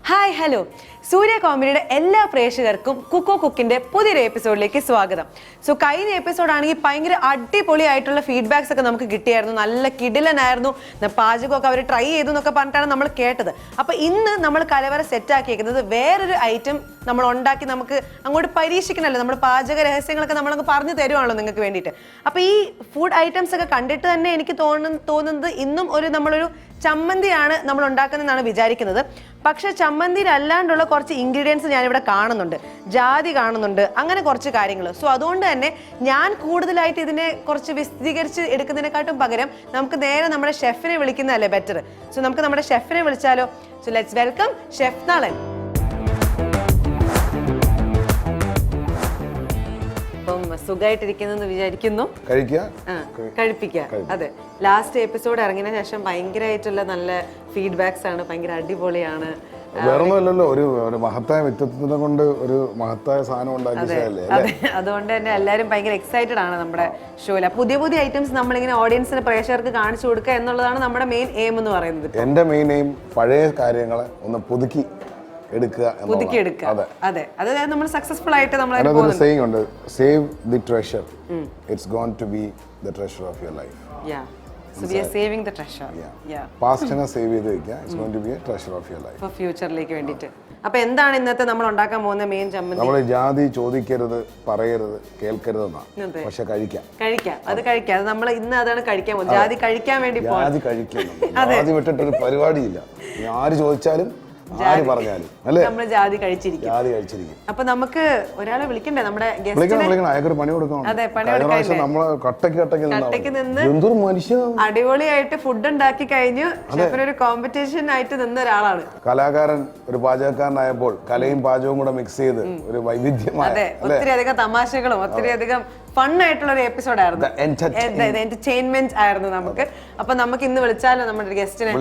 Hi hello സൂര്യ കോമഡിയുടെ എല്ലാ പ്രേക്ഷകർക്കും കുക്കോ കുക്കിന്റെ പുതിയൊരു എപ്പിസോഡിലേക്ക് സ്വാഗതം. സോ കഴിഞ്ഞ എപ്പിസോഡാണെങ്കിൽ ഭയങ്കര അടിപൊളിയായിട്ടുള്ള ഫീഡ്ബാക്സ് ഒക്കെ നമുക്ക് കിട്ടിയായിരുന്നു. നല്ല കിടിലനായിരുന്നു, പാചകമൊക്കെ അവർ ട്രൈ ചെയ്തു എന്നൊക്കെ പറഞ്ഞിട്ടാണ് നമ്മൾ കേട്ടത്. അപ്പൊ ഇന്ന് നമ്മൾ കലവറ സെറ്റ് ആക്കിയേക്കുന്നത് വേറൊരു ഐറ്റം നമ്മൾ ഉണ്ടാക്കി നമുക്ക് അങ്ങോട്ട് പരീക്ഷിക്കണമല്ലോ. നമ്മൾ പാചക രഹസ്യങ്ങളൊക്കെ നമ്മളങ്ങ് പറഞ്ഞു തരുവാണല്ലോ നിങ്ങൾക്ക് വേണ്ടിയിട്ട്. അപ്പൊ ഈ ഫുഡ് ഐറ്റംസ് ഒക്കെ കണ്ടിട്ട് തന്നെ എനിക്ക് തോന്നുന്നത് ഇന്നും നമ്മളൊരു ചമ്മന്തിയാണ് നമ്മൾ ഉണ്ടാക്കുന്നതെന്നാണ് വിചാരിക്കുന്നത്. പക്ഷെ ചമ്മന്തിയിൽ അല്ലാണ്ടുള്ള കുറച്ച് ഇൻഗ്രീഡിയൻസ് ഞാനിവിടെ കാണുന്നുണ്ട്, ജാതി കാണുന്നുണ്ട്, അങ്ങനെ കുറച്ച് കാര്യങ്ങൾ. സോ അതുകൊണ്ട് തന്നെ ഞാൻ കൂടുതലായിട്ട് ഇതിനെ കുറച്ച് വിശദീകരിച്ച് എടുക്കുന്നതിനെക്കാട്ടും പകരം നമുക്ക് നേരെ നമ്മുടെ ഷെഫിനെ വിളിക്കുന്നതല്ലേ ബെറ്റർ. സോ നമുക്ക് നമ്മുടെ ഷെഫിനെ വിളിച്ചാലോ? So let's welcome chef Nalan. സുഖമായിട്ടിരിക്കുന്നു വിചാരിക്കുന്നു. കഴിപ്പിക്കുക. അതെ, ലാസ്റ്റ് എപ്പിസോഡ് ഇറങ്ങിയ ശേഷം ഭയങ്കരമായിട്ടുള്ള നല്ല ഫീഡ്ബാക്സ് ആണ്, ഭയങ്കര അടിപൊളിയാണ്. വേറൊന്നുമല്ലല്ലോ, ഒരു മഹത്തായ വ്യക്തിത്വത്തിനെ കൊണ്ട് ഒരു മഹത്തായ സാധനം ഉണ്ടാക്കിയതല്ലേ. അതെ, അതുകൊണ്ട് തന്നെ എല്ലാവരും ഭയങ്കര എക്സൈറ്റഡ് ആണ് നമ്മുടെ ഷോയില്. പുതിയ പുതിയ ഐറ്റംസ് നമ്മളിങ്ങനെ ഓഡിയൻസിന് പ്രേക്ഷകർക്ക് കാണിച്ചു കൊടുക്കുക എന്നുള്ളതാണ് നമ്മുടെ മെയിൻ എയിം എന്ന് പറയുന്നത്. എന്റെ മെയിൻ എയിം പഴയ കാര്യങ്ങളെ ഒന്ന് പുതുക്കി എടുക്കുക. അതെ, അത് നമ്മൾ സക്സസ്ഫുൾ ആയിട്ട് നമ്മൾ saying ഉണ്ട്, save the treasure, it's going to be the treasure of your life. So we are saving the treasure. Past നെ സേവ് ചെയ്ത് വെക്കുക, it's going to be a treasure of your life. For futureലേക്ക് വേണ്ടിയിട്ട്. അപ്പൊ എന്താണ് ഇന്നത്തെ നമ്മൾ ഉണ്ടാക്കാൻ പോകുന്ന മെയിൻ ചമ്മന്തി? നമ്മൾ ജാതി ചോദിക്കരുത്, പറയരുത്, കേൾക്കരുത് എന്നാണ്. പക്ഷെ കഴിക്കാം. അത് നമ്മൾ ഇന്ന് അതാണ് കഴിക്കാൻ പോകുന്നത്. ജാതി കഴിക്കാൻ വേണ്ടി ജാതി കഴിക്കണം. ജാതി വിട്ടിട്ടൊരു പരിപാടിയില്ല. ആര് ചോദിച്ചാലും ആര് പറഞ്ഞാലും അല്ലേ, നമ്മൾ ജാതി കഴിച്ചിരിക്കും. അപ്പൊ നമുക്ക് ഒരാളെ വിളിക്കണ്ടേ നമ്മുടെ ഗസ്റ്റിനെ? പണി കൊടുക്കണം. അതെ, കട്ടയ്ക്ക് നിന്ന് അടിപൊളിയായിട്ട് ഫുഡ് ഉണ്ടാക്കി കഴിഞ്ഞു. ഷെഫിനൊരു കോമ്പറ്റീഷൻ ആയിട്ട് നിന്ന ഒരാളാണ്. കലാകാരൻ ഒരു പാചകക്കാരനായപ്പോൾ കലയും പാചകവും കൂടെ മിക്സ് ചെയ്ത് ഒരു വൈവിധ്യമായ, അതെ, ഒത്തിരി അധികം തമാശകളും ഒത്തിരി അധികം ഫൺ ആയിട്ടുള്ള ഒരു എപ്പിസോഡ് ആയിരുന്നു. എന്റർടൈൻമെന്റ് ആയിരുന്നു നമുക്ക്. അപ്പൊ നമുക്ക് ഇന്ന് വിളിച്ചാലോ നമ്മുടെ ഗസ്റ്റിനെ?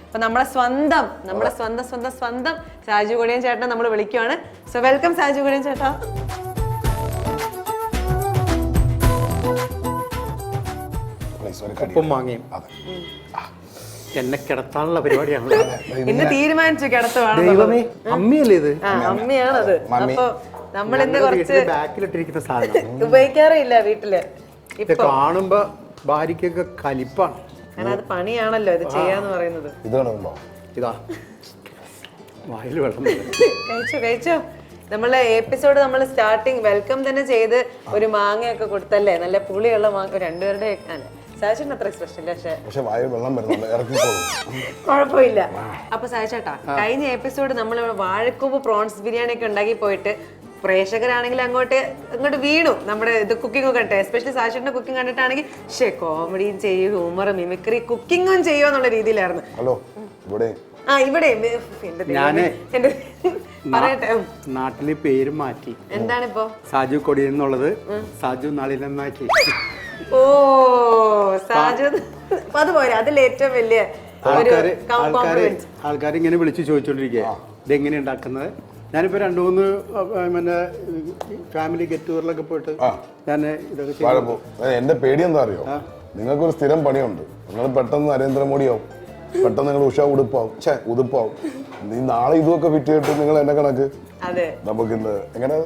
അപ്പൊ നമ്മുടെ സ്വന്തം സാജു കൊടിയൻ ചേട്ടനെ നമ്മൾ വിളിക്കുവാണ്. സോ വെൽക്കം സാജു കൊടിയൻ ചേട്ടാ. എന്നെ കിടത്താനുള്ള പരിപാടിയാണ് ഇന്ന് തീരുമാനിച്ചു. കിടത്തുവാണ്. അമ്മയല്ലേ ഇത്? അമ്മയാണത്. അപ്പൊ നമ്മൾ ഇന്ന് കുറച്ച് ബാക്കിലിട്ടിരിക്കുന്ന സാധനം ഉപയോഗിക്കാറില്ല വീട്ടില്. കാണുമ്പോ ഭാര്യക്കൊക്കെ കലിപ്പാണ്. അത് പണിയാണല്ലോ ഇത് ചെയ്യാന്ന് പറയുന്നത്. ഇതാ വായിൽ വെള്ളം കഴിച്ചോ. നമ്മളെ എപ്പിസോഡ് നമ്മൾ സ്റ്റാർട്ടിങ് വെൽക്കം തന്നെ ചെയ്ത് ഒരു മാങ്ങയൊക്കെ കൊടുത്തല്ലേ, നല്ല പുളിയുള്ള മാങ്ങ. രണ്ടുപേരുടെ സാജേട്ടൻ അത്ര എക്സ്പ്രഷൻ ഇല്ല, പക്ഷെ കുഴപ്പമില്ല. അപ്പൊ സാജേട്ടാ, കഴിഞ്ഞ എപ്പിസോഡ് നമ്മൾ വാഴക്കൂമ്പ് പ്രോൺസ് ബിരിയാണി ഒക്കെ ഉണ്ടാക്കി പോയിട്ട് പ്രേക്ഷകരാണെങ്കിൽ അങ്ങോട്ട് വീണു. നമ്മുടെ ഇത് കുക്കിംഗ് ഒക്കെ കണ്ടേ, എസ്പെഷ്യലി സാജേട്ടന്റെ കുക്കിംഗ് കണ്ടിട്ടാണെങ്കിൽ കോമഡിയും ചെയ്യും, ഹ്യൂമർ, മിമിക്രി, കുക്കിങ്ങും ചെയ്യുക എന്നുള്ള രീതിയിലായിരുന്നു. ഇവിടെ പറയട്ടെ, നാട്ടില് പേര് മാറ്റി. എന്താണിപ്പോ? സാജു കൊടിയൻ എന്നുള്ളത് സാജു നളിനെന്നാക്കി. ഓ, സാജു. അതുപോലെ അതിൽ ഏറ്റവും വലിയ ആൾക്കാർ ഇങ്ങനെ വിളിച്ച് ചോദിച്ചോണ്ടിരിക്കുക ഇതെങ്ങനെ ഉണ്ടാക്കുന്നത്. ഞാനിപ്പോ 2-3 പിന്നെ ഫാമിലി ഗെറ്റ് ടുഗറിലൊക്കെ പോയിട്ട് ഞാൻ ഇതൊക്കെ. എന്റെ പേടി എന്താ അറിയോ, നിങ്ങൾക്കൊരു സ്ഥിരം പണിയുണ്ട്. നിങ്ങൾ പെട്ടെന്ന് നരേന്ദ്രമോദിയാവും, പെട്ടെന്ന് നിങ്ങൾ ഉഷ ഉടുപ്പാവും. നീ നാളെ ഇതൊക്കെ ഫിറ്റ് ചെയ്തിട്ട് നിങ്ങൾ എന്നെ കണക്ക് നമുക്ക് എങ്ങനെ.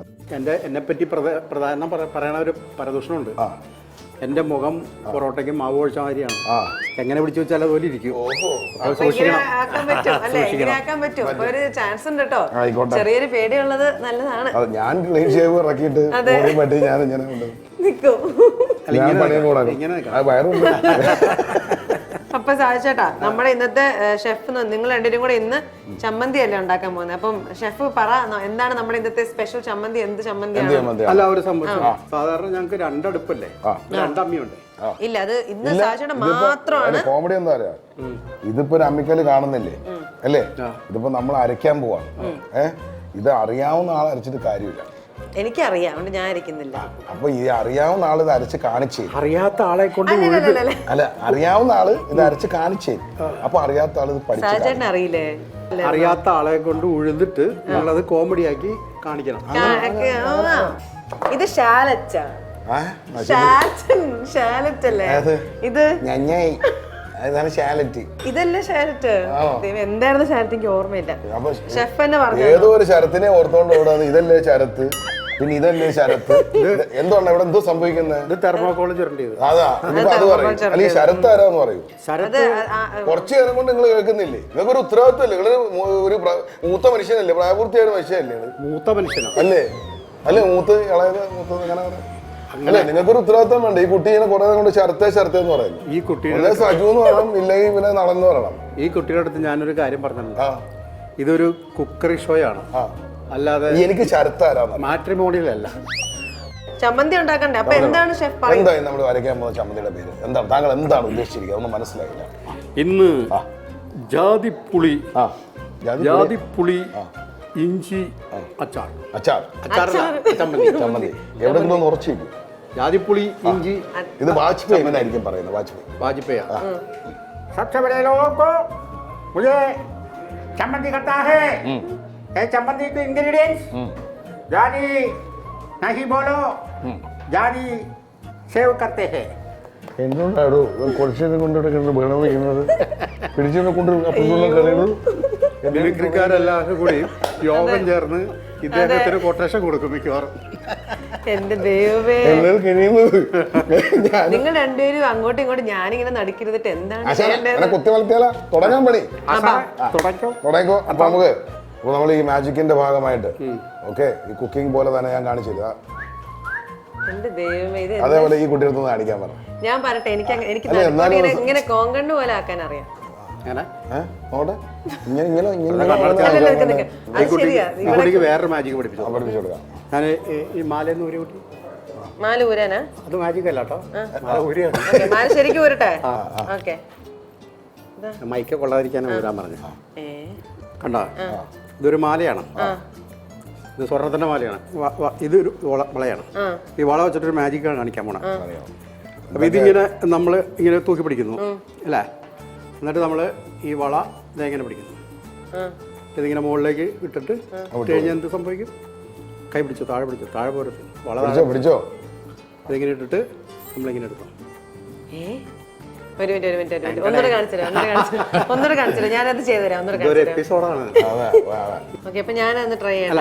എന്നെ പറ്റി പ്രധാനം പറയണ ഒരു പരദൂഷണമുണ്ട്. എന്റെ മുഖം പൊറോട്ടയ്ക്ക് മാവ് ഒഴിച്ച മാതിരിയാണ്. എങ്ങനെ പിടിച്ചു വെച്ചാൽ അതുപോലെ ഇരിക്കും. ചെറിയൊരു പേടിയുള്ളത് നല്ലതാണ്. ഞാൻ ക്ലീൻ ഷേവ് ഇറക്കിയിട്ട് അപ്പൊ സാധിച്ചേട്ടാ, നമ്മുടെ ഇന്നത്തെ ഷെഫ് നിങ്ങൾ രണ്ടുപേരും കൂടെ ഇന്ന് ചമ്മന്തി അല്ലേ ഉണ്ടാക്കാൻ പോകുന്നത്. അപ്പം ഷെഫ് പറ, എന്താണ് നമ്മുടെ ഇന്നത്തെ സ്പെഷ്യൽ ചമ്മന്തി? എന്ത് ചമ്മന്തിയാണ്? അല്ല, ഒരു സംഭവം, സാധാരണ ഞങ്ങൾക്ക് 2 അടുപ്പല്ലേ, 2 അമ്മിയുണ്ട്. ഇല്ല, അത് ഇന്ന് സാധിച്ചേട്ടാ മാത്രമാണ്. കോമഡി എന്താ പറയാ, ഇതിപ്പോ ഒരു അമ്മിക്കല് കാണുന്നില്ലേ അല്ലേ, ഇതിപ്പോ നമ്മൾ അരയ്ക്കാൻ പോവാണ്. ഇത് അറിയാവുന്ന ആൾ അരച്ചിട്ട് കാര്യമില്ല. എനിക്കറിയാം, അതുകൊണ്ട് ഞാൻ അരയ്ക്കുന്നില്ല. അപ്പൊ ഈ അറിയാവുന്ന ആള് ഇത് അരച്ച് കാണിച്ചേ, അറിയാത്ത ആളെ കൊണ്ട് അല്ല, അറിയാവുന്ന ആള് ഇത് അരച്ച് കാണിച്ചേ. അപ്പൊ അറിയാത്ത ആള് ഇത് പഠിച്ചു. അറിയില്ലേ, അറിയാത്ത ആളെ കൊണ്ട് ഉഴുതിട്ട് നമ്മളത് കോമഡിയാക്കി കാണിക്കണം. ഇത് ഷാലറ്റ് അല്ലേ ഇത്? അതാണ് ശാലറ്റ്. ഇതല്ലേ ശരത്ത്? എന്തായിരുന്നു ശരത്ത്? എനിക്ക് ഓർമ്മയില്ല. അപ്പൊ ഷെഫ് എന്നെ പറഞ്ഞു ഏതോ ഒരു ശരത്തിനെ ഓർത്തോണ്ട് ഓടാണ്. ഇതല്ലേ ശരത്ത്, പിന്നെ ഇതല്ലേ ശരത്ത്. എന്തുകൊണ്ടാ ഇവിടെ എന്തോ സംഭവിക്കുന്നത്? ഇത് തെർമോക്കോൾ ചുരണ്ടിയത്. അതാ ഇനിയിപ്പോ അത് പറയും. അല്ലെങ്കിൽ ശരത്ത് ആരാന്ന് പറയൂ. കുറച്ചു നേരം കൊണ്ട് നിങ്ങൾ കേൾക്കുന്നില്ലേ? നിങ്ങൾക്ക് ഒരു ഉത്തരവാദിത്വമല്ലേ? നിങ്ങൾ ഒരു മൂത്ത മനുഷ്യനല്ലേ, പ്രായപൂർത്തിയായ മനുഷ്യനല്ലേ? മൂത്ത മനുഷ്യനോ? അല്ലേ അല്ലേ മൂത്ത് ഇളയത് മൂത്തത് അങ്ങനെ അല്ലേ? നിങ്ങൾക്കൊരു ഉത്തരവാദിത്വം വേണ്ട. ഈ കുട്ടി ഇങ്ങനെ കുറെ കൊണ്ട് ശരത്തേ എന്ന് പറയുന്നു. ഈ കുട്ടിയുടെ സജു എന്ന് പറയണം, ഇല്ലെങ്കിൽ പിന്നെ നടന്ന് പറയണം. ഈ കുട്ടിയുടെ അടുത്ത് ഞാനൊരു കാര്യം പറഞ്ഞിട്ടുണ്ട്. ഇതൊരു കുക്കറി ഷോ ആണ്, അല്ലാതെ എനിക്ക് ശരത്താരാണ്, മാട്രിമോണിയലല്ല. ചമ്മന്തി ഉണ്ടാക്കണ്ടേ? അപ്പൊ എന്താണ് ഷെഫ് പറയുന്നത്? എന്തായി നമ്മൾ വരയ്ക്കാൻ പോകുന്ന ചമ്മന്തിയുടെ പേര് എന്താണ്? താങ്കൾ എന്താണ് ഉദ്ദേശിച്ചിരിക്കുന്നത്? ഒന്നും മനസ്സിലായില്ല. ഇന്ന് ജാതിപ്പുളി ഇഞ്ചി അച്ചാർ. ചമ്മന്തി എവിടെയെങ്കിലും ഉറച്ചിരിക്കും. ജാതിപ്പുളി ഇഞ്ചി. ഇത് വാജ്പേയി എന്നായിരിക്കും പറയുന്നത്. वाजपेयी सबसे बड़े लोगों को मुझे चम्मंदी करता है। ये चम्मंदी के इंग्रेडिएंट्स जानी नहीं बोलो, जानी सेव करते हैं. എന്തുകൊണ്ടാണോ കുറച്ചിനെ കൊണ്ടുവരുന്നത് വേണം വയ്ക്കുന്നത്? പിടിച്ചിനെ കൊണ്ടുവരുന്നത് മിമിക്രിക്കാരെല്ലാവരും കൂടി യോഗം ചേർന്ന് ഇദ്ദേഹത്തിന് കൊട്ടേഷൻ കൊടുക്കും മിക്കവാറും. എന്റെ ദൈവമേ, നിങ്ങൾ രണ്ടുപേരും അങ്ങോട്ടും ഇങ്ങോട്ടും ഞാനിങ്ങനെ നടുക്കിരുന്നിട്ട് എന്താണ് കുത്തി വളർത്തിയാലോ? തുടങ്ങാൻ പണി തുടങ്ങിക്കോ. അപ്പൊ നമുക്ക് നമ്മൾ ഈ മാജിക്കിന്റെ ഭാഗമായിട്ട് ഓക്കെ ഈ കുക്കിംഗ് പോലെ തന്നെ ഞാൻ കാണിച്ചില്ല. എന്റെ ദൈവമേ, ഇത് അതേപോലെ ഈ കുട്ടിയുടെ അടുത്ത് അടിക്കാൻ പറഞ്ഞു. ഞാൻ പറയട്ടെ, എനിക്ക് ഇങ്ങനെ കോങ്കണ്ണ് പോലെ ആക്കാൻ അറിയാം. വേറൊരു മാജിക് പഠിപ്പിച്ചു കൊടുക്കാം. ഞാൻ ഈ മാലയെന്ന് ഊരി കുട്ടി മാല ഊരാനാ? അത് മാജിക് അല്ല കേട്ടോ, മാല ശരിക്കും ഊരട്ടെ? ഓക്കെ, മൈക്ക് കൊള്ളാതിരിക്കാനാണ് ഊരാൻ പറഞ്ഞു. കണ്ടോ, ഇതൊരു മാലയാണ്. ഇത് സ്വർണ്ണത്തിന്റെ മാലയാണ്. ഇതൊരു വളയാണ്. ഈ വള വെച്ചിട്ടൊരു മാജിക്കാണ് കാണിക്കാൻ പോണ. അപ്പൊ ഇതിങ്ങനെ നമ്മൾ ഇങ്ങനെ തൂക്കി പിടിക്കുന്നു അല്ലേ? എന്നിട്ട് നമ്മൾ ഈ വള ഇതെങ്ങനെ പിടിക്കുന്നു, ഇതിങ്ങനെ മുകളിലേക്ക് ഇട്ടിട്ട് കഴിഞ്ഞാൽ എന്ത് സംഭവിക്കും? കൈ പിടിച്ചോ, താഴെ പിടിച്ചോ, താഴെ പോരത്ത് വള പിടിച്ചോ. ഇതിങ്ങനെ ഇട്ടിട്ട് നമ്മളിങ്ങനെ എടുക്കും. ഒരു മിനിറ്റ് ഒന്നുകൂടെ കാണിച്ചു ഞാനത് ചെയ്തുതരാം. എപ്പിസോഡാണ്. ഓക്കെ, അപ്പൊ ഞാനത് ട്രൈ ചെയ്യാം.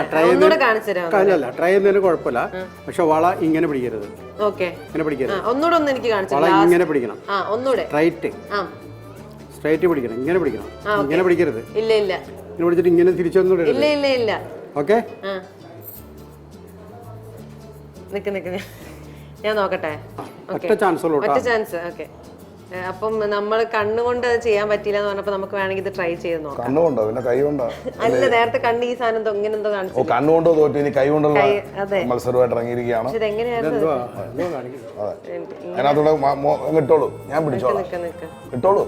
കാണിച്ചു തരാം. ട്രൈ ചെയ്യുന്നതിന് കുഴപ്പമില്ല, പക്ഷെ വള ഇങ്ങനെ പിടിക്കരുത്. ഓക്കെ, ഇങ്ങനെ പിടിക്കരുത്. ഒന്നുകൂടെ ഒന്ന് എനിക്ക് കാണിച്ചു. വള ഇങ്ങനെ പിടിക്കണം. ഒന്നുകൂടെ സ്ട്രൈറ്റ് പിടിക്കണം. ഇങ്ങനെ പിടിക്കണം, ഇങ്ങനെ പിടിക്കരുത്. ഇല്ല ഇല്ല, ഇങ്ങനെ പിടിച്ചിട്ട് ഇങ്ങനെ തിരിച്ചൊന്നും ഇല്ല ഇല്ല ഇല്ല. ഓക്കെ, നിക്ക് ഞാൻ നോക്കട്ടെ. ഒറ്റ ചാൻസ്. ഓക്കെ, അപ്പം നമ്മൾ കണ്ണുകൊണ്ട് അത് ചെയ്യാൻ പറ്റില്ല എന്ന് പറഞ്ഞപ്പോ നമുക്ക് വേണമെങ്കിൽ ഇത് ട്രൈ ചെയ്ത് നോക്കാം. കണ്ണുകൊണ്ടോ പിന്നെ കൈ കൊണ്ടോ? അല്ല, നേരത്തെ കണ്ണ് ഈ സാധനം ഇങ്ങനെ എന്തോ കാണിച്ചു. കണ്ണുകൊണ്ടോ തോറ്റി, ഇനി കൈ കൊണ്ടുള്ള മത്സരമായിട്ട് ഇറങ്ങിയിരിക്കുകയാണ്. അതിനകത്തൂടെ ഇട്ടോളൂ, ഞാൻ പിടിച്ചോളാം. ഇട്ടോളൂ,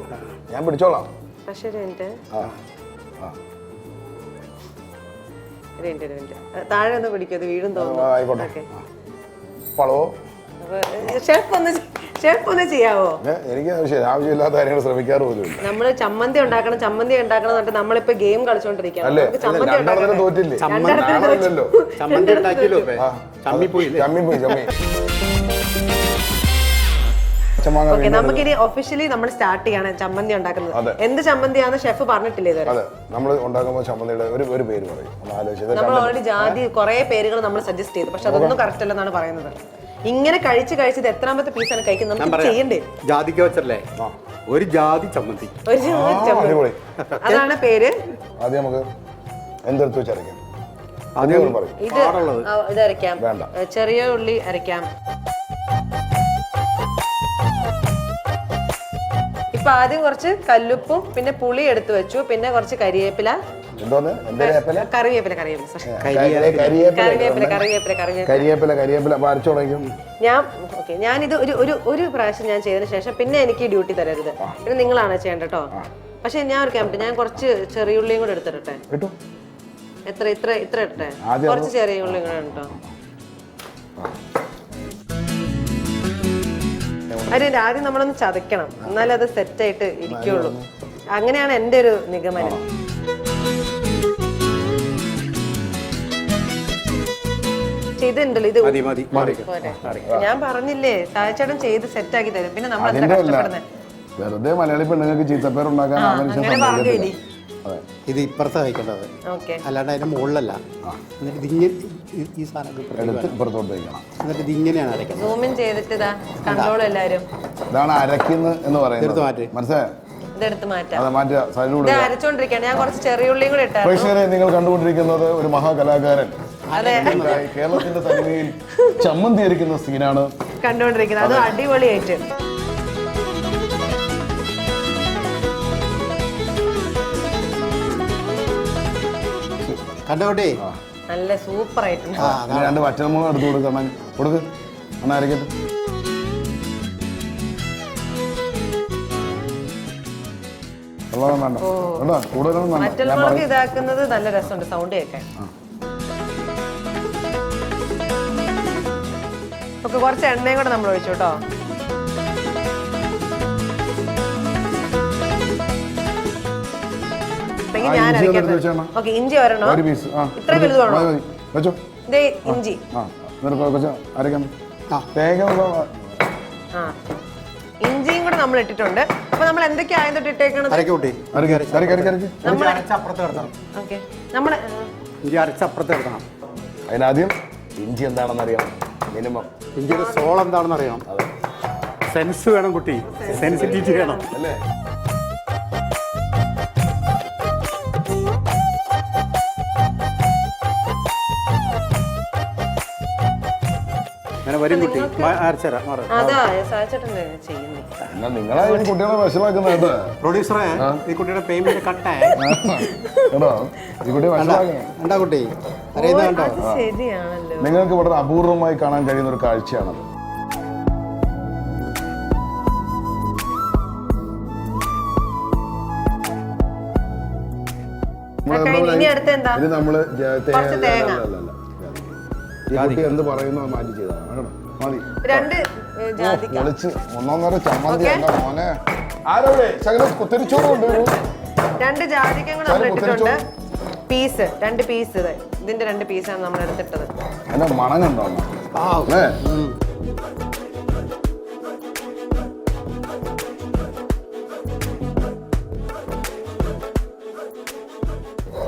ഞാൻ പിടിച്ചോളാം. പക്ഷേ താഴെ ഒന്ന് പിടിക്കും, അത് വീടും തോന്നുന്നു. ആയിക്കോട്ടെ. പളവോ ഷെഫ് ഒന്ന് ചെയ്യാവോ? എനിക്ക് ആവശ്യമില്ലാത്ത കാര്യങ്ങൾ ശ്രമിക്കാറ് പോലും. നമ്മള് ചമ്മന്തി ഉണ്ടാക്കണം പറഞ്ഞിട്ട് നമ്മളിപ്പോ ഗെയിം കളിച്ചോണ്ടിരിക്കുകയാണ്. നമുക്കിനി ഒഫീഷ്യലി നമ്മൾ സ്റ്റാർട്ട് ചെയ്യാണ് ചമ്മന്തി ഉണ്ടാക്കുന്നത്. എന്ത് ചമ്മന്തിയാന്ന് ഷെഫ് പറഞ്ഞിട്ടില്ലേ ഇതുവരെ? അതെ, നമ്മൾ ഉണ്ടാക്കുമ്പോൾ ചമ്മന്തിയുടെ ഒരു പേര് പറയും. നമ്മൾ ഓൾറെഡി ജാതി കുറെ പേരുകൾ നമ്മൾ സജസ്റ്റ് ചെയ്തു, പക്ഷെ അതൊന്നും കറക്റ്റ് അല്ലെന്നാണ് പറയുന്നത്. ഇങ്ങനെ കഴിച്ചത് എത്രാമത്തെ പീസാണ് കഴിക്കുന്നത്? നമുക്ക് ചെയ്യണ്ടേ? ജാതിക്ക വെച്ചല്ലേ ഒരു ജാതി ചമ്മന്തി. അതാണ് പേര്. ആദ്യം നമുക്ക് എന്തെടുത്ത് വെച്ചരയ്ക്കാം? ഇത് അരയ്ക്കാം, ചെറിയ ഉള്ളി അരയ്ക്കാം. ഇപ്പൊ ആദ്യം കുറച്ച് കല്ലുപ്പും പിന്നെ പുളി എടുത്തു വെച്ചു, പിന്നെ കുറച്ച് കരിവേപ്പില. ഞാനിത് ഒരു പ്രാവശ്യം ഞാൻ ചെയ്തതിനു ശേഷം പിന്നെ എനിക്ക് ഡ്യൂട്ടി തരരുത്, പിന്നെ നിങ്ങളാണ് ചെയ്യേണ്ടത് കേട്ടോ. പക്ഷെ ഞാൻ ഒരു ക്യാമ്പ്, ഞാൻ കുറച്ച് ചെറിയുള്ളിയും കൂടെ എടുത്തിട്ടെ. ഇത്ര ഇട്ടെ, കുറച്ച് ചെറിയ ഉള്ളിയും കൂടെ കേട്ടോ. അതിന്റെ ആദ്യം നമ്മളൊന്ന് ചതയ്ക്കണം, എന്നാലേ അത് സെറ്റായിട്ട് ഇരിക്കുള്ളൂ. അങ്ങനെയാണ് എൻ്റെ ഒരു നിഗമനം. ഇതുണ്ടല്ലോ, ഇത് ഞാൻ പറഞ്ഞില്ലേ താഴ്ചേട്ടൻ ചെയ്ത് സെറ്റാക്കി തരും, പിന്നെ നമ്മൾ എന്താ കഷ്ടപ്പെടുന്നത്? വെറുതെ മലയാളി പെണ്ണുങ്ങൾക്ക് ചീത്തപ്പേരുണ്ടാക്കാൻ അങ്ങനെ പറഞ്ഞു ഇനി. അതെ. ഇത് ഇപ്പുറത്ത് കഴിക്കേണ്ടത്, ഓക്കെ. അല്ലാണ്ട് അതിന്റെ മുകളിലല്ല. എന്നിട്ട് ഇതിങ്ങനെ ഈ സാധനം എടുത്ത് ഇപ്പുറത്തോട്ട് വയ്ക്കണം. എന്നിട്ട് ഇതിങ്ങനെയാണ് അരയ്ക്കുന്നത്. സൂമിൻ ചെയ്തിട്ട് ഇതാ കൺട്രോൾ എല്ലാരും. ഇതാണ് അരയ്ക്കുന്നത് എന്ന് പറയുന്നത്. എടുത്ത് മാറ്റി. മനസ്സിലായോ? ഇതെടുത്ത് മാറ്റാം. അത് മാറ്റുക, ഇത് സൈഡിലൂടെ. അരച്ചോണ്ടിരിക്കുകയാണ്. ഞാൻ കുറച്ച് ചെറിയുള്ളിയും കൂടെ ഇട്ടായിരുന്നു. പ്രേക്ഷകരെ, നിങ്ങൾ കണ്ടുകൊണ്ടിരിക്കുന്നത് ഒരു മഹാകലാകാരൻ അതെ, കേരളത്തിന്റെ തനിമയിൽ ചമ്മന്തി അരിക്കുന്ന സീനാണ് കണ്ടുകൊണ്ടിരിക്കുന്നത്. അത് അടിപൊളിയായിട്ട്. കണ്ടോട്ടെ, നല്ല സൂപ്പർ ആയിട്ടുണ്ട്. ഇനി 2 വറ്റൽമുളക് എടുത്ത് കൊടുക്കണം. കൊടുക്ക്, അണ്ണ അരക്കട്ടെ. വെള്ളം വേണ്ട കേട്ടോ, കൂടുതലൊന്നും വേണ്ട. ഞാൻ മറ്റൽമുളക് പറയും. ഇതാക്കുന്നത് നല്ല രസമുണ്ട് സൗണ്ട് കേൾക്കാൻ. ഓക്കെ, കുറച്ച് എണ്ണയും കൂടെ നമ്മൾ ഒഴിച്ചു കേട്ടോ. ഞാൻ ഇഞ്ചി ഒന്ന് എടുത്ത് അരയ്ക്കുന്നത്. വെച്ചേണ്ണ. ഓക്കെ, ഇഞ്ചി ഒരെണ്ണോ? ഒരു പീസ്. ഇത്ര വലുത് വേണോ? മതി, മതി. വെച്ചോ. ദേ ഇഞ്ചി. എന്നിട്ട് കുറച്ച് അരയ്ക്കാം. തേങ്ങ ആ, ഇഞ്ചിയും കൂടെ നമ്മൾ ഇട്ടിട്ടുണ്ട്. അപ്പൊ നമ്മൾ എന്തൊക്കെയാ ആദ്യം തൊട്ട് ഇട്ടേക്കണത്? അരക്കൂട്ടി. നമ്മള് അരച്ചപ്പുറത്ത് കിടത്തണം. ഓക്കെ, നമ്മള് ഇഞ്ചി അരച്ചപ്പുറത്ത് കിടത്തണം. അതിനാദ്യം ഇഞ്ചി എന്താണെന്ന് അറിയണം. മിനിമം ഇഞ്ചിയുടെ സോൾ എന്താണെന്ന് അറിയണം. സെൻസ് വേണം കുട്ടി, സെൻസിറ്റിവിറ്റി വേണം. അല്ലേ? അങ്ങനെ വരും കുട്ടി, അരച്ചരാ മാറി. അതാ സാധിച്ചിട്ടുണ്ട് ചെയ്യുന്നത്. എന്നാ നിങ്ങളെ ഈ കുട്ടികളെ വിഷമാക്കുന്ന കേട്ടോ. പ്രൊഡ്യൂസറെ, ഈ കുട്ടിയുടെ പേയ്മെന്റ് കട്ടായി കേട്ടോ, ഈ കുട്ടിയെ വിഷമാക്കണം. എന്താ കുട്ടി അറിയുന്ന കണ്ടോ? അത് ശരിയാണല്ലോ. നിങ്ങൾക്ക് വളരെ അപൂർവമായി കാണാൻ കഴിയുന്ന ഒരു കാഴ്ചയാണത്. ഇനി അടുത്ത എന്താ? ഇത് നമ്മള് കുറച്ച് തേങ്ങ. ഈ കുട്ടി എന്ത് പറയുന്നു മാറ്റി ചെയ്താണ് കേട്ടോ. മതി. 2 ജാതിക്ക. വിളിച്ച് 1.5 ചമ്മന്തി എന്താ മോനെ. ആരോടെ ശകലം കുത്തിരിച്ചോറ് കൊണ്ടുവരൂ. 2 ജാതിക്കയും കൂടെ നമ്മൾ ഇട്ടിട്ടുണ്ട്. Piece, 2 piece. ഇതിന്റെ 2 പീസാണ് നമ്മൾ എടുത്തിട്ടത്. അതിന്റെ മണം കണ്ടോ അല്ലേ?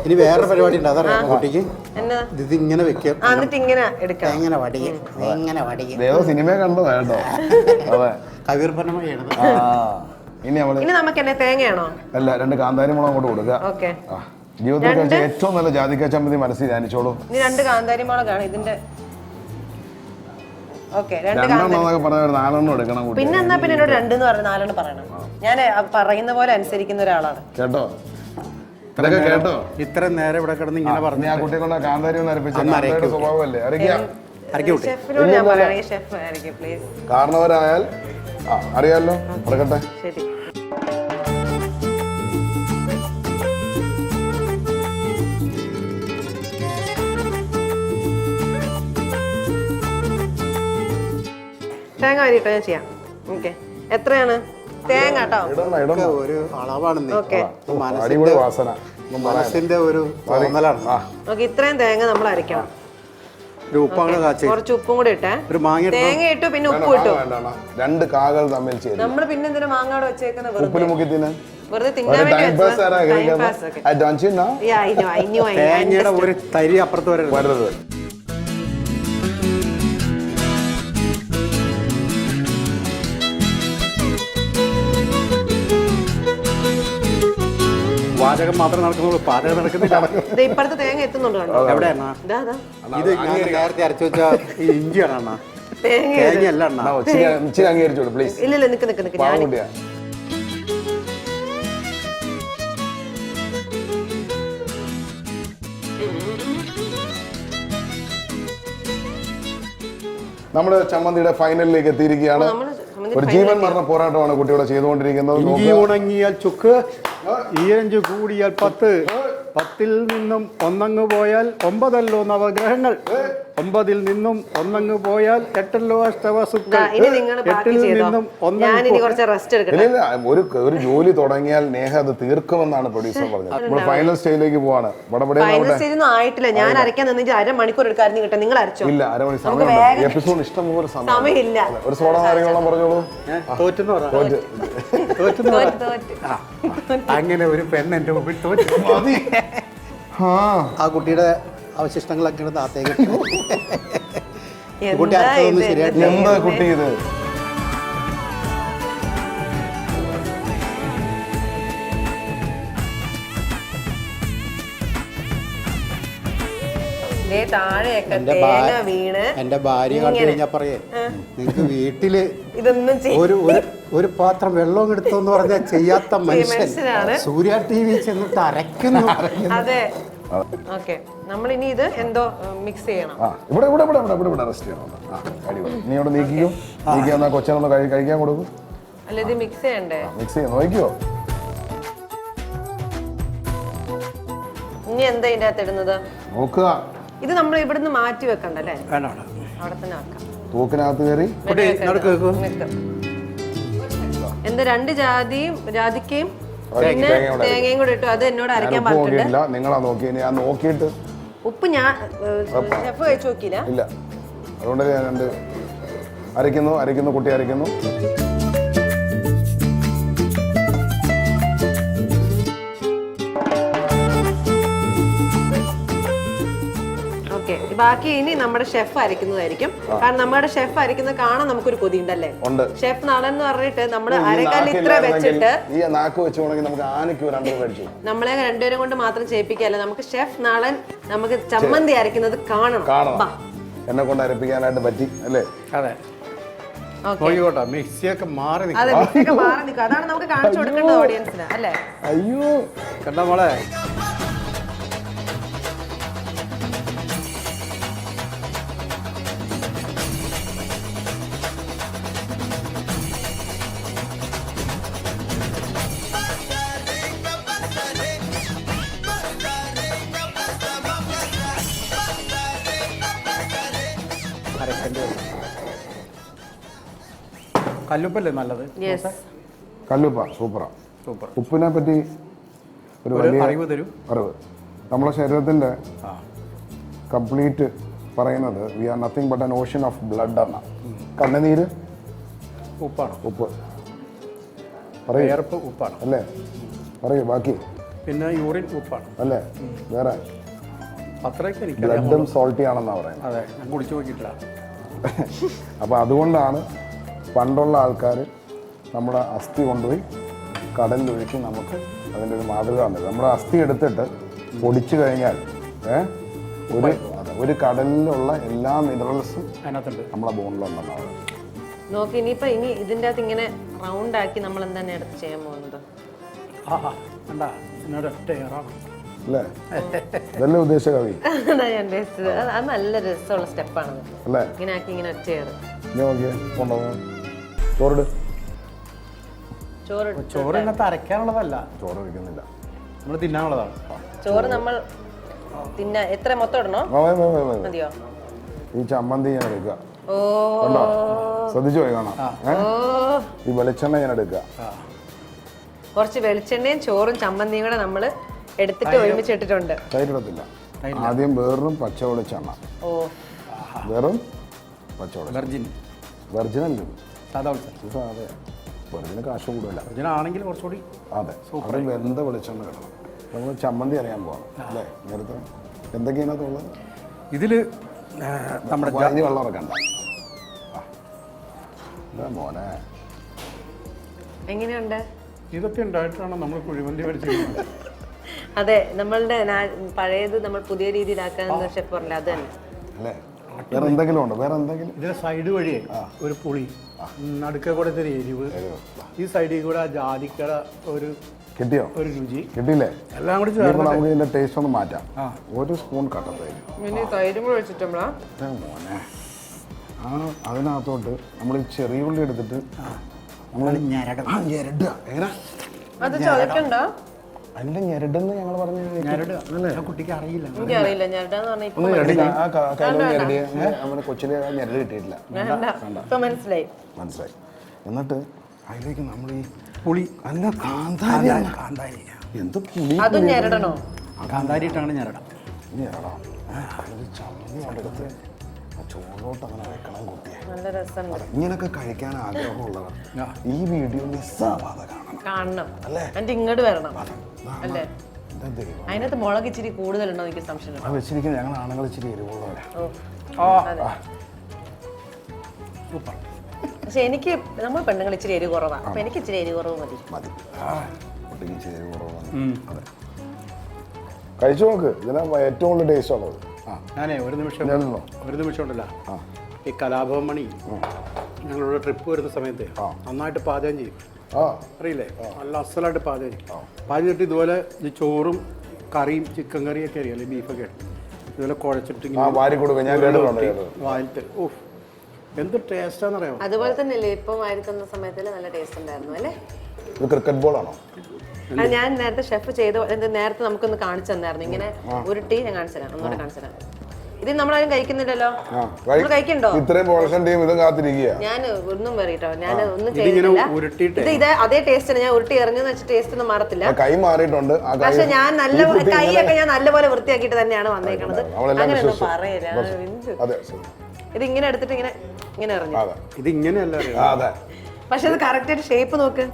ഇനി വേറെ പരിപാടി ഉണ്ട്, അതറിയാം കുട്ടിക്ക്. എന്നാ? ഇത് ഇങ്ങനെ വെക്കാം, എന്നിട്ട് ഇങ്ങനെ എടുക്കാം. ഇങ്ങനെ വടിക്കും, ഇങ്ങനെ വടിക്കും. ദേവ സിനിമ കണ്ടതാ കേട്ടോ. അതെ, കവിർപ്പനമായി ചെയ്യണത്. ഇനി നമ്മള് ഇനി നമുക്ക് എന്നെ തേങ്ങയാണോ? അല്ല, 2 കാന്താരി മുളക് അങ്ങോട്ട് കൊടുക്കുക. ഓക്കെ, ജീവിതത്തിൽ കഴിച്ച ഏറ്റവും നല്ല ജാതിക്ക ചമ്മന്തി മനസ്സിൽ ധ്യാനിച്ചോളൂ. ഇനി 2 കാന്താരി മുളകാണ് ഇതിന്റെ. ഓക്കെ, 2 രണ്ടെണ്ണന്നൊക്കെ പറഞ്ഞ 4 എടുക്കണം കുട്ടി. പിന്നെ എന്നാ പിന്നെ എന്നോട് 2 എന്ന് പറഞ്ഞ 4 പറയണം. ഞാൻ പറയുന്ന പോലെ അനുസരിക്കുന്ന ഒരാളാണ് കേട്ടോ, ഇതൊക്കെ കേട്ടോ. ഇത്ര നേരം ഇവിടെ കിടന്ന് ഇങ്ങനെ പറഞ്ഞു. ആ കുട്ടിയെ കൊണ്ട് കാന്താരി ഒന്ന് അരപ്പിച്ച സ്വഭാവമല്ലേ? അറിയിക്കാം. ഷെഫിനോട് ഞാൻ പറയുകയാണെങ്കിൽ ഷെഫ് ആയിരിക്കും പ്ലീസ്. കാരണവരായാൽ അറിയാലോ. അടക്കട്ടെ. ശരി. തേങ്ങ അരിട്ടോ, ഞാൻ ചെയ്യാം. ഓക്കെ, എത്രയാണ് തേങ്ങ കേട്ടോ? ഒരു അളവാണ്. ഓക്കെ, അടിപൊളി വാസന. മനസ്സിന്റെ ഒരു തോന്നലാണ്. ഓക്കെ, ഇത്രയും തേങ്ങ നമ്മൾ അരയ്ക്കണം. ഒരു ഉപ്പാണ് കാച്ചി, കുറച്ച് ഉപ്പും കൂടി ഇട്ടേ. ഒരു മാങ്ങ തേങ്ങ ഇട്ടു, പിന്നെ ഉപ്പ് ഇട്ടു. 2 കാകൾ തമ്മിൽ ചേരും. നമ്മള് പിന്നെ എന്തിനാ മാങ്ങാട് വെച്ചേക്കുന്ന? ഉപ്പിന് മുക്കി തിന്നാൻ. വെറുതെ തിന്നാൻ വേണ്ടി തേങ്ങയുടെ ഒരു തരി അപ്പുറത്ത് വരരുത്. വരരുത്. പാചകം മാത്രം നടക്കുന്നുള്ളൂ, പാചകം നടക്കുന്നില്ല. ഇപ്പഴത്തെ തേങ്ങ എത്തുന്നുണ്ട് കണ്ടോ? എവിടെയാണ് ഇത്? ഞാൻ നേരത്തെ അരച്ചു വെച്ച ഈ ഇഞ്ചിയാണ് അണ്ണാ, തേങ്ങയല്ല അണ്ണാ. ഇച്ചിരി അംഗീകരിച്ചോളൂ പ്ലീസ്. ഇല്ല, നിക്ക് ഞാൻ നമ്മുടെ ചമ്മന്തിയുടെ ഫൈനലിലേക്ക് എത്തിയിരിക്കുകയാണ്. ഒരു ജീവൻ മരണ പോരാട്ടമാണ് കുട്ടിയോടെ ചെയ്തുകൊണ്ടിരിക്കുന്നത്. ഇഞ്ചി ഉണങ്ങിയാൽ ചുക്ക്, ഈരഞ്ചു കൂടിയാൽ 10, 10ൽ നിന്നും 1 പോയാൽ 9 നവഗ്രഹങ്ങൾ, 9ൽ നിന്നും 1 പോയാൽ 8 അഷ്ടവസുക്കൾ, 8ൽ നിന്നും 1. ഒരു ജോലി തുടങ്ങിയാൽ നേഹ അത് തീർക്കുമെന്നാണ് പ്രൊഡ്യൂസർ പറഞ്ഞത്. നമ്മൾ ഫൈനൽ സ്റ്റേജിലേക്ക് പോവാണ്. ആയിട്ടില്ല. ഞാൻ അരയ്ക്കാൻ നിന്നിട്ട് 1/2 മണിക്കൂർ എടുക്കാറുണ്ട് കിട്ടാൻ. നിങ്ങൾ അരച്ചോ? ഇല്ല, 1/2 മണി സമയം. എപ്പിസോഡ് ഇഷ്ടംപോലെ സമയമില്ല. ഒരു സോഡ നാരങ്ങ വെള്ളം പറഞ്ഞോളൂ. തോറ്റെന്ന് പറഞ്ഞു. അങ്ങനെ ഒരു പെണ്ണ് എൻ്റെ മുമ്പിൽ തോറ്റു. ആ കുട്ടിയുടെ അവശിഷ്ടങ്ങളൊക്കെ എടുത്ത് താത്തേക്ക് കുട്ടി അർത്ഥമൊന്നും ശരിയായിട്ടില്ല. എന്താ കുട്ടി ഇത്? താഴെയൊക്കെ എന്റെ തേങ്ങ വീണ് എന്റെ ഭാര്യ കണ്ടു കഴിഞ്ഞാൽ പറയേ നിങ്ങക്ക് വീട്ടില് ഇതൊന്നും ഒരു പാത്രം വെള്ളം എടുത്തോന്ന് പറഞ്ഞാൽ ചെയ്യാത്ത മനുഷ്യൻ മനുഷ്യനാണ്. സൂര്യ ടി വി ചെന്നിട്ട് അരക്കുന്നു. അതെ. ഓക്കെ, നമ്മൾ ഇനി ഇത് എന്തോ മിക്സ് ചെയ്യണം. ഇവിടെ റെസ്റ്റ് ചെയ്യണം. നീ ഇവിടെ നീക്കിയാ കൊച്ചനൊന്ന് കഴിക്കാൻ കൊടുക്കും. അല്ല, ഇത് മിക്സ് ചെയ്യണ്ടേ? മിക്സ് ചെയ്യാൻ നോക്കിയോ? ഇനി എന്താ ഇതിന്റെ അകത്ത് ഇടുന്നത്? നോക്കുക. ഇത് നമ്മൾ ഇവിടുന്ന് മാറ്റി വെക്കണ്ടല്ലേ? വേണ്ട, അവിടെ തന്നെ വെക്കാം. തൂക്കിനകത്ത് കയറി എന്താ 2 ജാതിക്കയും പിന്നെ തേങ്ങയും കൂടെ ഇട്ടു. അത് എന്നോട് അരയ്ക്കാൻ പറഞ്ഞിട്ടില്ല. നിങ്ങളാ നോക്കി. ഞാൻ നോക്കിയിട്ട് ഉപ്പ് ഞാൻ ഷെഫ് കഴിച്ചു നോക്കിയില്ല. ഇല്ല, അതുകൊണ്ട് ഞാൻ അരയ്ക്കുന്നു കുട്ടി അരയ്ക്കുന്നു. ബാക്കി ഇനി നമ്മുടെ ഷെഫ് അരയ്ക്കുന്നതായിരിക്കും. കാരണം നമ്മുടെ ഷെഫ് അരയ്ക്കുന്നത് കാണാൻ നമുക്കൊരു കൊതി ഉണ്ടല്ലേ? ഷെഫ് നളൻ എന്ന് പറഞ്ഞിട്ട് നമ്മള് അരക്കല്ല് ഇത്ര വെച്ചിട്ട് നമ്മളെ 2 പേരും കൊണ്ട് മാത്രം ചെയ്യിപ്പിക്കല്ല. നമുക്ക് ഷെഫ് നളൻ നമുക്ക് ചമ്മന്തി അരയ്ക്കുന്നത് കാണണം. എന്നെ കൊണ്ട് അരപ്പിക്കാനായിട്ട് പറ്റി അല്ലേ? അതെ, മിക്സിയൊക്കെ മാറി നിൽക്കും. അതാണ് നമുക്ക് കാണിച്ചു കൊടുക്കേണ്ടത് ഓഡിയൻസിന് അല്ലേ? അയ്യോ കണ്ട മോളെ, കല്ലുപ്പല്ലേ നല്ലത്? കല്ലുപ്പ സൂപ്പറാ. ഉപ്പിനെ പറ്റി ഒരു വലിയ അറിവ്. നമ്മുടെ ശരീരത്തിന്റെ കംപ്ലീറ്റ് പറയുന്നത് we are nothing but an ocean of blood ആണ്. കണ്ണുനീര് ഉപ്പാണ്. ഉപ്പ് വിയർപ്പ് ഉപ്പാണ് അല്ലേ? പറയൂ ബാക്കി. പിന്നെ യൂറിൻ ഉപ്പാണ് അല്ലേ? വേറെ അത്രയൊക്കെ എനിക്ക് ബ്ലഡും സോൾട്ടി ആണെന്നാ പറയുന്നത്. അതെ, ഞാൻ കുടിച്ചു നോക്കിയിട്ടില്ല. അപ്പോൾ അതുകൊണ്ടാണ് പണ്ടുള്ള ആൾക്കാർ നമ്മുടെ അസ്ഥി കൊണ്ടുപോയി കടലിലൊഴുക്കി നമുക്ക് അതിൻ്റെ ഒരു മാതൃക ഉണ്ട്. നമ്മുടെ അസ്ഥി എടുത്തിട്ട് പൊടിച്ചു കഴിഞ്ഞാൽ ഒരു കടലിലുള്ള എല്ലാ മിനറൽസും അതിനകത്തുണ്ട്, നമ്മളെ ബോണിലുണ്ടെന്നാണ്. നോക്കി ഇനിയിപ്പോ ഇതിന്റെ അകത്ത് ഇങ്ങനെ റൗണ്ട് ആക്കി നമ്മൾ എന്താണ് അടുത്ത് ചെയ്യാൻ പോകുന്നത്? അല്ലേ? ഇതല്ലേ ഉദ്ദേശ കവി? അത് നല്ല രസമുള്ള സ്റ്റെപ്പാണ് അല്ലേ? ഇങ്ങനെ ആക്കി ഇങ്ങനെ ഒറ്റയാണ്. ചോറ് ഇന്നത്തെ അരയ്ക്കാനുള്ളതല്ല, ചോറ് വയ്ക്കുന്നില്ല, നമ്മൾ തിന്നാനുള്ളതാണ്. ചോറ് നമ്മൾ എത്ര മൊത്തം ഇടണോ? മതിയോ? ഈ ചമ്മന്തി ഞാൻ എടുക്കുക. ശ്രദ്ധിച്ചു പോയി കാണാം. ഈ വെളിച്ചെണ്ണ ഞാൻ എടുക്കുക. കുറച്ച് വെളിച്ചെണ്ണയും ചോറും ചമ്മന്തിയും കൂടെ നമ്മൾ എടുത്തിട്ട് ഒരുമിച്ച് ഇട്ടിട്ടുണ്ട്. തൈരിടത്തില്ല. ആദ്യം വേറും പച്ച വെളിച്ചെണ്ണ. വെറും പച്ച വെളിച്ചെണ്ണ. വെർജിൻ അല്ലേ? അതെ, വെർജിന് കാശ് കൂടുതലല്ല. ആണെങ്കിൽ കുറച്ചുകൂടി. അതെ, അവിടെ വെന്ത വെളിച്ചെണ്ണ കിടണം. നമ്മൾ ചമ്മന്തി അറിയാൻ പോകണം അല്ലേ? നേരത്തെ എന്തൊക്കെയാണ് ഉള്ളത് ഇതിൽ? നമ്മുടെ വെള്ളം ഇറക്കണ്ട മോനെ. എങ്ങനെയുണ്ട്? ഇതൊക്കെ ഉണ്ടായിട്ടാണ് നമ്മൾ കുഴിമന്തി പഠിച്ചത്. അതെ, നമ്മളുടെ പഴയത് നമ്മൾ പുതിയ രീതിയിലാക്കാന്ന് ഷെഫ് പറഞ്ഞില്ല, അത് തന്നെ അല്ലേ? വേറെ എന്തെങ്കിലും ഉണ്ടോ? വേറെ എന്തെങ്കിലും? ഇതിന്റെ സൈഡ് വഴിയേ ഒരു പുളി, നടുക്ക കൂടെ ഒരു എരിവ്, ഈ സൈഡിൽ കൂടെ ജാതിക്കട ഒരു കിട്ടിയോ? ഒരു രുചി കിട്ടിയില്ലേ? എല്ലാം കൂടി നമുക്ക് ഇതിന്റെ ടേസ്റ്റ് ഒന്ന് മാറ്റാം. ഒരു സ്പൂൺ തൈരും കൂടെ വെച്ചിട്ടുള്ള മോനെ. അതിനകത്തോട്ട് നമ്മൾ ചെറിയ ഉള്ളി എടുത്തിട്ട് അത് ചതക്കണ്ട. അല്ല, ഞെരടെന്ന് ഞങ്ങൾ പറഞ്ഞു. കുട്ടിക്ക് അറിയില്ല. എനിക്കറിയില്ല ഞെരടാന്ന് നമ്മുടെ കൊച്ചിലെ ഞെരട് കിട്ടിയിട്ടില്ല. മനസ്സിലായി. എന്നിട്ട് അതിലേക്ക് നമ്മൾ ഈ പുളി, അല്ല കാന്താരി. എന്ത് പുളി? അതും ഞെരടണോ? കാന്താരി ഇട്ടാണ് ഞെരട. ഞെരടാം. ചമ്മന്തി കൊണ്ടെടുത്ത് ചോറിലോട്ട് അങ്ങനെ വെക്കണം കുട്ടിയെ. നല്ല രസമുണ്ട്. ഇങ്ങനൊക്കെ കഴിക്കാൻ ആഗ്രഹമുള്ളവർ ഈ വീഡിയോ മിസ്സാവാതെ കാണണം അല്ലേ? എന്നിട്ട് ഇങ്ങോട്ട് വരണം അല്ലേ? എന്താ ദൈവം അതിനകത്ത് മുളക് ഇച്ചിരി കൂടുതലുണ്ടോ എനിക്ക് സംശയം. അത് വെച്ചിരിക്കുന്നത് ഞങ്ങൾ ആണുങ്ങൾ ഇച്ചിരി എരിവുള്ളവരാ. സൂപ്പർ. പക്ഷെ എനിക്ക് നമ്മൾ പെണ്ണുങ്ങൾ ഇച്ചിരി എരിവ് കുറവാണ്. അപ്പൊ എനിക്ക് ഇച്ചിരി എരിവ് കുറവ് മതി. കുട്ടിക്ക് ഇച്ചിരി എരിവ് കുറവാണ്. കഴിച്ചു നോക്ക്, ഇതിനാ ഏറ്റവും കൂടുതൽ ടേസ്റ്റ് ഉള്ളത്. ഞാനേ ഒരു നിമിഷം ഉണ്ടല്ലോ, ഈ കലാഭവൻ മണി ഞങ്ങളുടെ ട്രിപ്പ് വരുന്ന സമയത്ത് നന്നായിട്ട് പാചകം ചെയ്യും. അറിയില്ലേ, നല്ല അസലായിട്ട് പാചകം ചെയ്യും. പാചകം ചെയ്തിട്ട് ഇതുപോലെ ഈ ചോറും കറിയും ചിക്കൻ കറിയൊക്കെ അറിയാം, ബീഫൊക്കെ ഇതുപോലെ കുഴച്ചിട്ട് വായിലിട്ട് ഓ എന്ത് ടേസ്റ്റാന്നറിയാമോ. അതുപോലെ തന്നെയല്ലേ ഇപ്പൊ വാരി തന്ന സമയത്തിൽ നല്ല ടേസ്റ്റ് ഉണ്ടായിരുന്നു അല്ലേ? ക്രിക്കറ്റ് ബോളാണോ? ഞാൻ നേരത്തെ ഷെഫ് നേരത്തെ നമുക്കൊന്ന് കാണിച്ചു തന്നായിരുന്നു. ഇങ്ങനെ ഉരുട്ടി ഞാൻ കാണിച്ചു തരാം, ഒന്നുകൂടെ കാണിച്ചു തരാം. ഇത് നമ്മളാരും കഴിക്കുന്നില്ലല്ലോ. കഴിക്കണ്ടോ? ഇത്രയും പോർഷൻ ടീം ഇതും കാത്തിരിക്കുക. ഞാൻ ഒന്നും പറയട്ടോ, ഞാൻ ഒന്നും ചെയ്തിട്ടില്ല. ഇത് അതേ ടേസ്റ്റ് ഞാൻ ഉരുട്ടി എറിഞ്ഞെന്ന് വെച്ച് ടേസ്റ്റ് ഒന്നും മാറത്തില്ല. കൈ മാറിയിട്ടുണ്ട്, പക്ഷെ ഞാൻ നല്ല കൈയൊക്കെ ഞാൻ നല്ലപോലെ വൃത്തിയാക്കിയിട്ട് തന്നെയാണ് വന്നേക്കണത്. അങ്ങനെയൊന്നും പറയല. ഇത് ഇങ്ങനെ എടുത്തിട്ട് ഇങ്ങനെ ഇങ്ങനെ എറിഞ്ഞു. ഇത് ഇങ്ങനെയല്ല, പക്ഷെ അത് കറക്റ്റ് ആയിട്ട് ഷേപ്പ് നോക്ക്,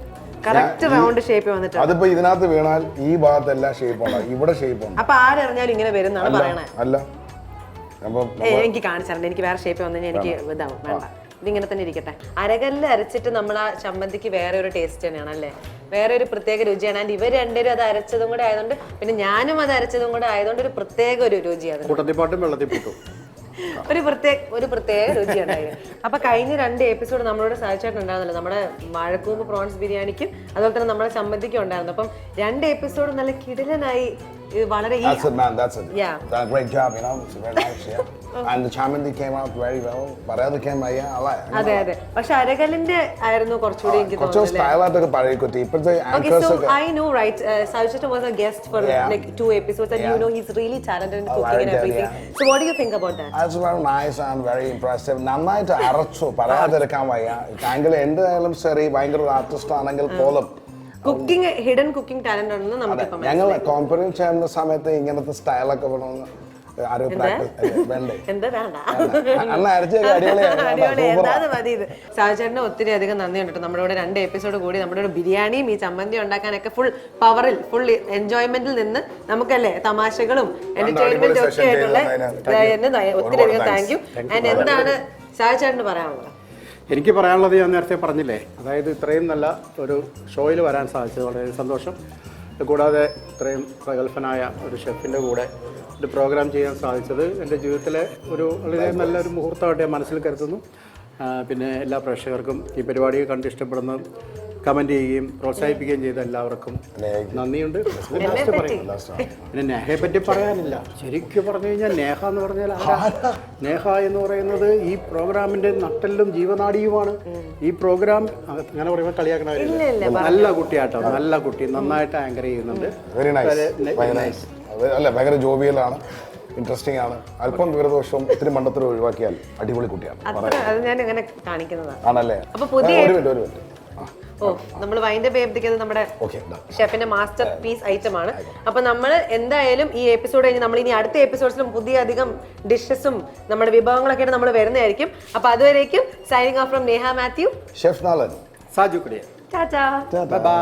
കറക്റ്റ് റൗണ്ട് ഷേപ്പ് വന്നിട്ട്. അതിപ്പോ ഇതിനകത്ത് വീണാൽ ഈ ഭാഗത്തെല്ലാം ഷേപ്പ് ഉണ്ട്, ഇവിടെ ഷേപ്പ് ഉണ്ട്. അപ്പൊ ആരെറിഞ്ഞാലും ഇങ്ങനെ വരുന്നാണ് പറയണേ. അല്ല എനിക്ക് കാണിച്ചിട്ടുണ്ട്, എനിക്ക് വേറെ ഷേപ്പ് വന്നു എനിക്ക് ഇതാവും, വേണ്ട ഇതിങ്ങനെ തന്നെ ഇരിക്കട്ടെ. അരകല്ല് അരച്ചിട്ട് നമ്മൾ ആ ചമ്മന്തിക്ക് വേറെ ഒരു ടേസ്റ്റ് തന്നെയാണ് അല്ലേ, വേറെ ഒരു പ്രത്യേക രുചിയാണ്. ആൻഡ് ഇവർ രണ്ടുപേരും അത് അരച്ചതും കൂടെ ആയതുകൊണ്ട്, പിന്നെ ഞാനും അത് അരച്ചതും കൂടെ ആയതുകൊണ്ട് ഒരു പ്രത്യേക ഒരു രുചിയാണ്, ഒരു പ്രത്യേക രുചിയുണ്ടായിരുന്നു. അപ്പൊ കഴിഞ്ഞ 2 എപ്പിസോഡ് നമ്മളോട് സാധിച്ചിട്ടുണ്ടായിരുന്നല്ലോ, നമ്മുടെ വാഴക്കൂമ്പ് പ്രോൺസ് ബിരിയാണിക്കും അതുപോലെ തന്നെ നമ്മുടെ ചമ്മന്തിക്കും ഉണ്ടായിരുന്നു. അപ്പം 2 എപ്പിസോഡ് നല്ല കിടിലനായി, വളരെ അതെ അതെ. പക്ഷെ അരകല്ലിന്റെ ആയിരുന്നു കുറച്ചുകൂടി എനിക്ക് തോന്നുന്നത്. I know, right? Sajjata was a guest for like 2 episodes, and you know he's really talented in cooking and everything. So what do you think about that? That's very nice and very impressive. നന്നായിട്ട് അരച്ചു, പറയാതിരിക്കാൻ വയ്യ. താങ്കൾ എന്തായാലും ശരി, ഭയങ്കര artist ആണെങ്കിൽ പോലും കുക്കിംഗ്, ഹിഡൻ കുക്കിംഗ് ടാലന്റ് ഉണ്ടെന്ന് നമുക്ക് ഞങ്ങൾ കോമ്പനി ചെയ്യുന്ന സമയത്ത് ഇങ്ങനത്തെ സ്റ്റൈലൊക്കെ വേണമെന്ന് സാഹചര്യം ഒത്തിരി അധികം നന്ദി ഉണ്ട്. നമ്മുടെ ഇവിടെ 2 എപ്പിസോഡ് കൂടി നമ്മുടെ ബിരിയാണിയും ഈ ചമ്മന്തി ഉണ്ടാക്കാനൊക്കെ ഫുൾ പവറിൽ, ഫുൾ എൻജോയ്മെന്റിൽ നിന്ന് നമുക്കല്ലേ തമാശകളും എന്റർടൈൻമെന്റും ഒക്കെ ആയിട്ടുള്ള ഒത്തിരി അധികം താങ്ക് യു. ആൻഡ് എന്താണ് സാഹചര്യം പറയാനുള്ളത്? എനിക്ക് പറയാനുള്ളത് ഞാൻ നേരത്തെ പറഞ്ഞില്ലേ, അതായത് ഇത്രയും നല്ല ഒരു ഷോയിൽ വരാൻ സാധിച്ചത് വളരെ സന്തോഷം. കൂടാതെ ഇത്രയും പ്രഗത്ഭനായ ഒരു ഷെഫിൻ്റെ കൂടെ ഒരു പ്രോഗ്രാം ചെയ്യാൻ സാധിച്ചത് എൻ്റെ ജീവിതത്തിലെ ഒരു വളരെ നല്ലൊരു മുഹൂർത്തമായിട്ട് ഞാൻ മനസ്സിൽ കരുതുന്നു. പിന്നെ എല്ലാ പ്രേക്ഷകർക്കും ഈ പരിപാടി കണ്ട് ഇഷ്ടപ്പെടുന്ന, കമൻറ്റ് ചെയ്യുകയും പ്രോത്സാഹിപ്പിക്കുകയും ചെയ്ത എല്ലാവർക്കും നന്ദിയുണ്ട്. പിന്നെ നേഹയെ പറ്റി പറയാനില്ല. ശരിക്കും പറഞ്ഞു കഴിഞ്ഞാൽ നേഹ എന്ന് പറഞ്ഞാൽ നേഹ എന്ന് പറയുന്നത് ഈ പ്രോഗ്രാമിൻ്റെ നട്ടെല്ലും ജീവനാടിയുമാണ്. ഈ പ്രോഗ്രാം അങ്ങനെ പറയുമ്പോൾ കളിയാക്കണ നല്ല കുട്ടിയാട്ടോ, നല്ല കുട്ടി, നന്നായിട്ട് ആങ്കർ ചെയ്യുന്നുണ്ട്. അല്ല, ഭയങ്കര ജോവിയലാണ്, ഇൻട്രസ്റ്റിംഗ് ആണ്. അല്പം ദൂരദോഷവും ഇത്തിരി മണ്ടത്തരം ഒഴിവാക്കിയാൽ അടിപൊളി കുട്ടിയാണ്. ആണല്ലേ? നമ്മൾ വൈൻഡ് അപ്പ് ചെയ്യിപ്പിക്കുന്നത് നമ്മുടെ ഷെഫിന്റെ മാസ്റ്റർ പീസ് ഐറ്റം ആണ്. അപ്പൊ നമ്മൾ എന്തായാലും ഈ എപ്പിസോഡ് കഴിഞ്ഞ് നമ്മൾ ഇനി അടുത്ത എപ്പിസോഡ്സിലും പുതിയ അധികം ഡിഷസും നമ്മുടെ വിഭവങ്ങളൊക്കെ നമ്മൾ വരുന്നതായിരിക്കും. അപ്പൊ അതുവരേക്കും signing off from Neha Mathew, chef Nalan, Saju കുടിയ. Tata, bye by.